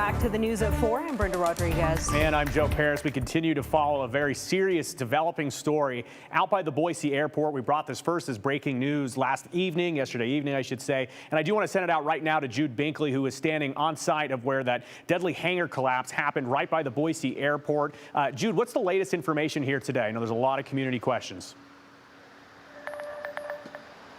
back to the news at 4. I'm Brenda Rodriguez. And I'm Joe Paris. We continue to follow a very serious developing story out by the Boise airport. We brought this first as breaking news yesterday evening, I should say. And I do want to send it out right now to Jude Binkley, who is standing on site of where that deadly hangar collapse happened right by the Boise airport. Jude, what's the latest information here today? I know there's a lot of community questions.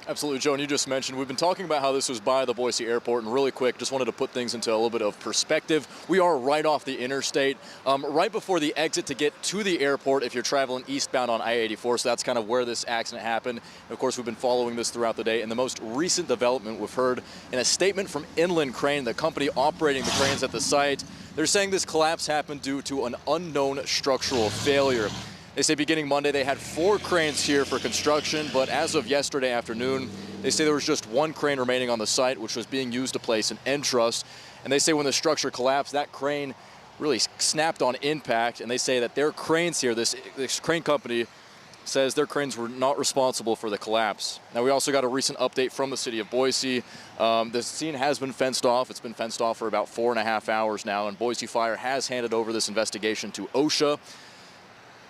Absolutely, Joe, and you just mentioned we've been talking about how this was by the Boise airport, and really quick, just wanted to put things into a little bit of perspective. We are right off the interstate, right before the exit to get to the airport if you're traveling eastbound on I-84, so that's kind of where this accident happened. And of course, we've been following this throughout the day, and the most recent development we've heard in a statement from Inland Crane, the company operating the cranes at the site. They're saying this collapse happened due to an unknown structural failure. They say beginning Monday they had 4 cranes here for construction, but as of yesterday afternoon, they say there was just 1 crane remaining on the site, which was being used to place an end truss. And they say when the structure collapsed, that crane really snapped on impact, and they say that their cranes here, this crane company, says their cranes were not responsible for the collapse. Now, we also got a recent update from the city of Boise. The scene has been fenced off. It's been fenced off for about 4.5 hours now, and Boise Fire has handed over this investigation to OSHA.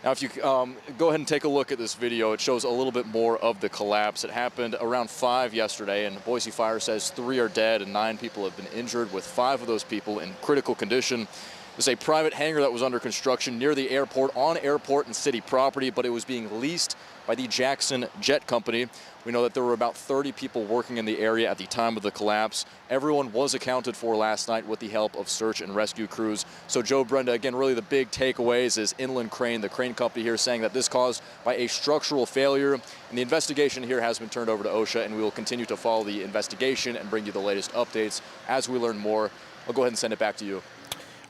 Now, if you go ahead and take a look at this video, it shows a little bit more of the collapse. It happened around 5 yesterday, and Boise Fire says 3 are dead and 9 people have been injured, with 5 of those people in critical condition. There's a private hangar that was under construction near the airport, on airport and city property, but it was being leased by the Jackson Jet Company. We know that there were about 30 people working in the area at the time of the collapse. Everyone was accounted for last night with the help of search and rescue crews. So Joe, Brenda, again, really the big takeaways is Inland Crane, the crane company here, saying that this caused by a structural failure. And the investigation here has been turned over to OSHA, and we will continue to follow the investigation and bring you the latest updates as we learn more. I'll go ahead and send it back to you.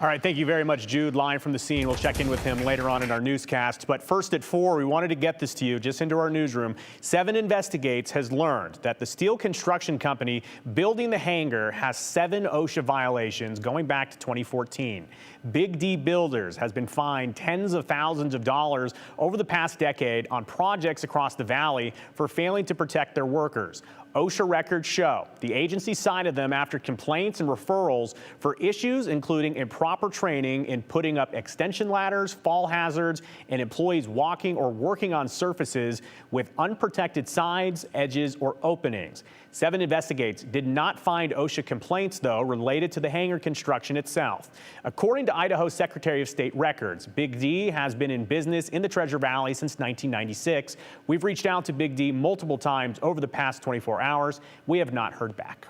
All right, thank you very much, Jude. Live from the scene. We'll check in with him later on in our newscast. But first at 4, we wanted to get this to you just into our newsroom. 7 Investigates has learned that the steel construction company building the hangar has 7 OSHA violations going back to 2014. Big D Builders has been fined tens of thousands of dollars over the past decade on projects across the valley for failing to protect their workers. OSHA records show the agency cited them after complaints and referrals for issues including improper training in putting up extension ladders, fall hazards, and employees walking or working on surfaces with unprotected sides, edges, or openings. 7 Investigates did not find OSHA complaints, though, related to the hangar construction itself. According to Idaho Secretary of State records, Big D has been in business in the Treasure Valley since 1996. We've reached out to Big D multiple times over the past 24 hours. We have not heard back.